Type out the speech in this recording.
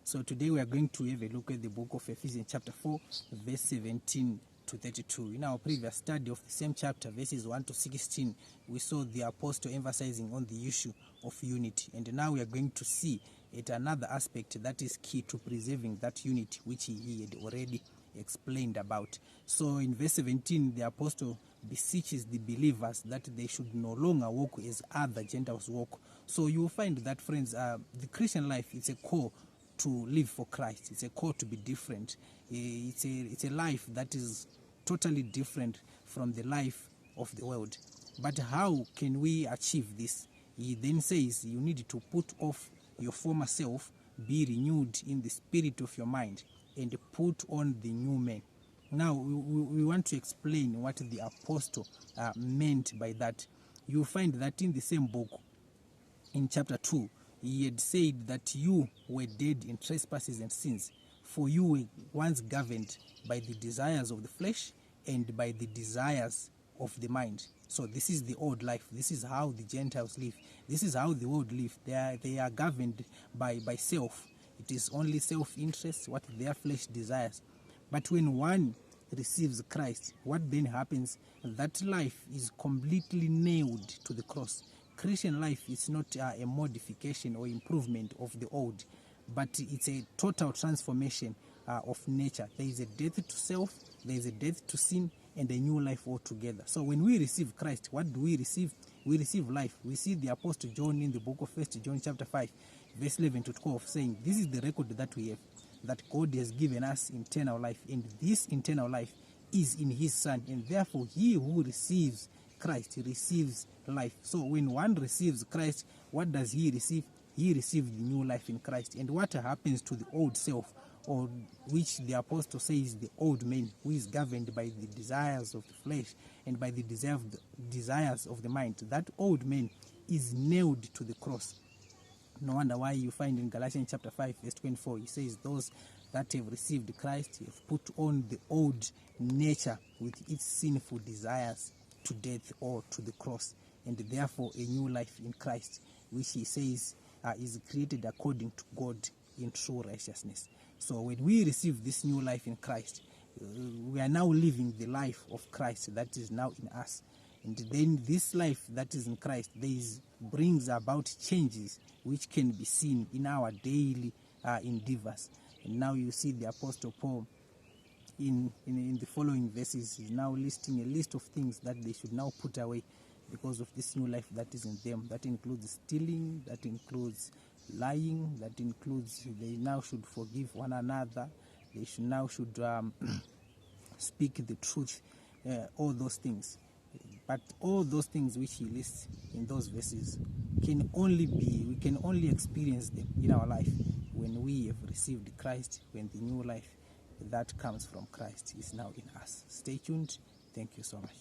So today we are going to have a look at the book of Ephesians chapter 4, verse 17 to 32. In our previous study of the same chapter, verses 1 to 16, we saw the apostle emphasizing on the issue of unity. And now we are going to see at another aspect that is key to preserving that unity, which he had already explained about. So in verse 17, the apostle beseeches the believers that they should no longer walk as other Gentiles walk. So you will find that, friends, the Christian life is a call to live for Christ. It's a call to be different. It's a life that is totally different from the life of the world. But how can we achieve this? He then says you need to put off your former self, be renewed in the spirit of your mind, and put on the new man. Now we want to explain what the apostle meant by that. You find that in the same book, in chapter 2, he had said that you were dead in trespasses and sins, for you were once governed by the desires of the flesh and by the desires of the mind. So this is the old life. This is how the Gentiles live. This is how the world live. They are governed by self. It is only self-interest, what their flesh desires. But when one receives Christ, what then happens? That life is completely nailed to the cross. Christian life is not a modification or improvement of the old, but it's a total transformation of nature. There is a death to self, there is a death to sin, and a new life altogether. So when we receive Christ, what do we receive? We receive life. We see the Apostle John in the book of 1 John chapter 5, verse 11 to 12, saying, this is the record that we have, that God has given us eternal life, and this eternal life is in his Son, and therefore he who receives Christ receives life. So when one receives Christ, what does he receive? He receives the new life in Christ. And what happens to the old self, or which the apostle says the old man, who is governed by the desires of the flesh and by the desires of the mind? That old man is nailed to the cross. No wonder why you find in Galatians chapter 5 verse 24, he says, those that have received Christ have put on the old nature with its sinful desires to death or to the cross, and therefore a new life in Christ, which he says is created according to God in true righteousness. So when we receive this new life in Christ, we are now living the life of Christ that is now in us. And then this life that is in Christ, brings about changes which can be seen in our daily endeavors. And now you see the Apostle Paul in the following verses is now listing a list of things that they should now put away because of this new life that is in them. That includes stealing, that includes lying, that includes they now should forgive one another, they should speak the truth, all those things. But all those things which he lists in those verses we can only experience them in our life when we have received Christ, when the new life that comes from Christ is now in us. Stay tuned. Thank you so much.